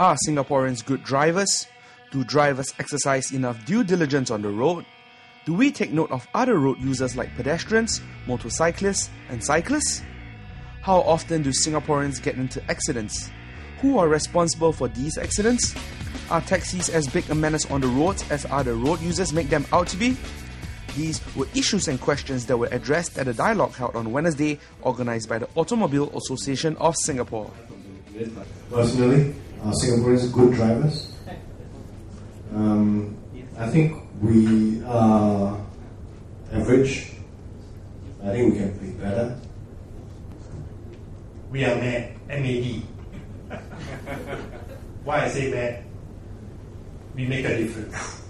Are Singaporeans good drivers? Do drivers exercise enough due diligence on the road? Do we take note of other road users like pedestrians, motorcyclists, and cyclists? How often do Singaporeans get into accidents? Who are responsible for these accidents? Are taxis as big a menace on the roads as other road users make them out to be? These were issues and questions that were addressed at a dialogue held on Wednesday, organised by the Automobile Association of Singapore. Personally, are Singaporeans good drivers? I think we are average. I think we can be better. We are mad, M-A-D. Why I say mad? We make a difference.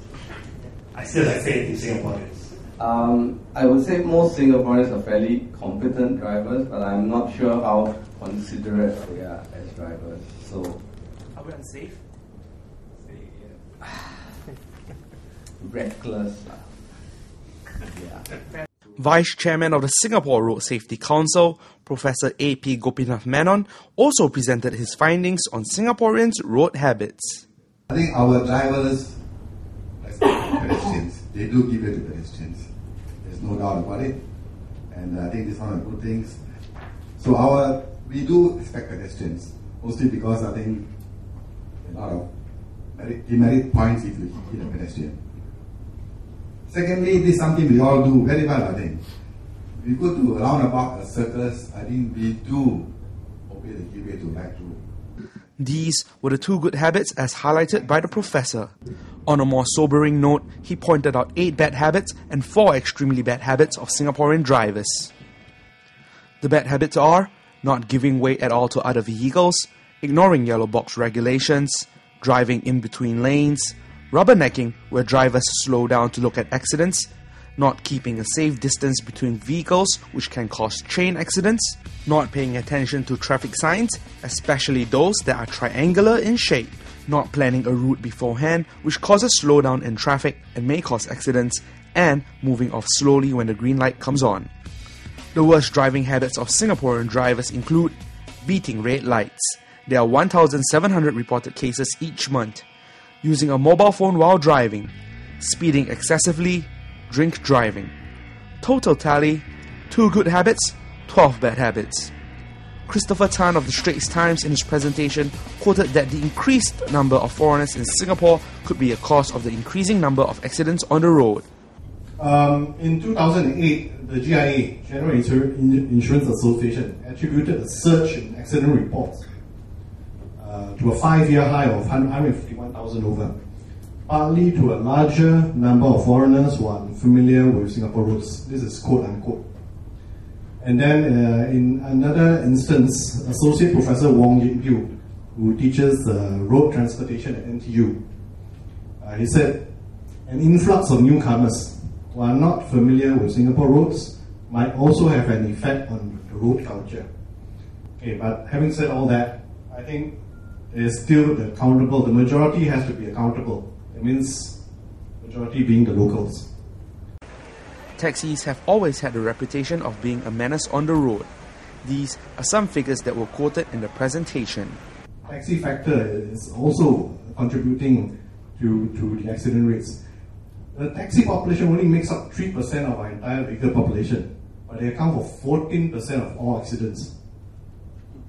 I still have faith in Singaporeans. I would say most Singaporeans are fairly competent drivers, but I'm not sure how considerate they are as drivers. So, are we unsafe? Reckless. Yeah. Vice Chairman of the Singapore Road Safety Council, Professor A.P. Gopinath Menon, also presented his findings on Singaporeans' road habits. I think our drivers, like pedestrians, they do give it to pedestrians. There's no doubt about it. And I think this is one of the good things. So we do respect pedestrians, mostly because I think a lot of demerit points if you hit a pedestrian. Secondly, this is something we all do very well, I think. We go to roundabout circles, I think we do obey the give way to right road. These were the two good habits as highlighted by the professor. On a more sobering note, he pointed out 8 bad habits and 4 extremely bad habits of Singaporean drivers. The bad habits are not giving way at all to other vehicles, ignoring yellow box regulations, driving in between lanes, rubbernecking where drivers slow down to look at accidents, not keeping a safe distance between vehicles which can cause chain accidents, not paying attention to traffic signs, especially those that are triangular in shape, not planning a route beforehand which causes slowdown in traffic and may cause accidents, and moving off slowly when the green light comes on. The worst driving habits of Singaporean drivers include beating red lights. There are 1,700 reported cases each month. Using a mobile phone while driving, speeding excessively, drink driving. Total tally, 2 good habits, 12 bad habits. Christopher Tan of the Straits Times in his presentation quoted that the increased number of foreigners in Singapore could be a cause of the increasing number of accidents on the road. In 2008, the GIA, General Insurance Association, attributed a surge in accident reports to a 5-year high of 151,000 over, partly to a larger number of foreigners who are unfamiliar with Singapore roads. This is quote unquote. And then in another instance, Associate Professor Wong Yin Piu, who teaches road transportation at NTU, he said, an influx of newcomers who are not familiar with Singapore roads might also have an effect on the road culture. Okay, but having said all that, I think there's still the accountable. The majority has to be accountable. It means majority being the locals. Taxis have always had the reputation of being a menace on the road. These are some figures that were quoted in the presentation. Taxi factor is also contributing to the accident rates. The taxi population only makes up 3% of our entire vehicle population, but they account for 14% of all accidents.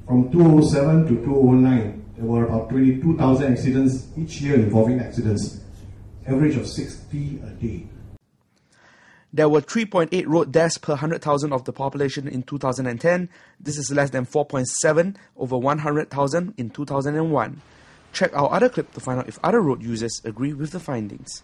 From 2007 to 2009, there were about 22,000 accidents each year involving accidents, average of 60 a day. There were 3.8 road deaths per 100,000 of the population in 2010. This is less than 4.7 over 100,000 in 2001. Check our other clip to find out if other road users agree with the findings.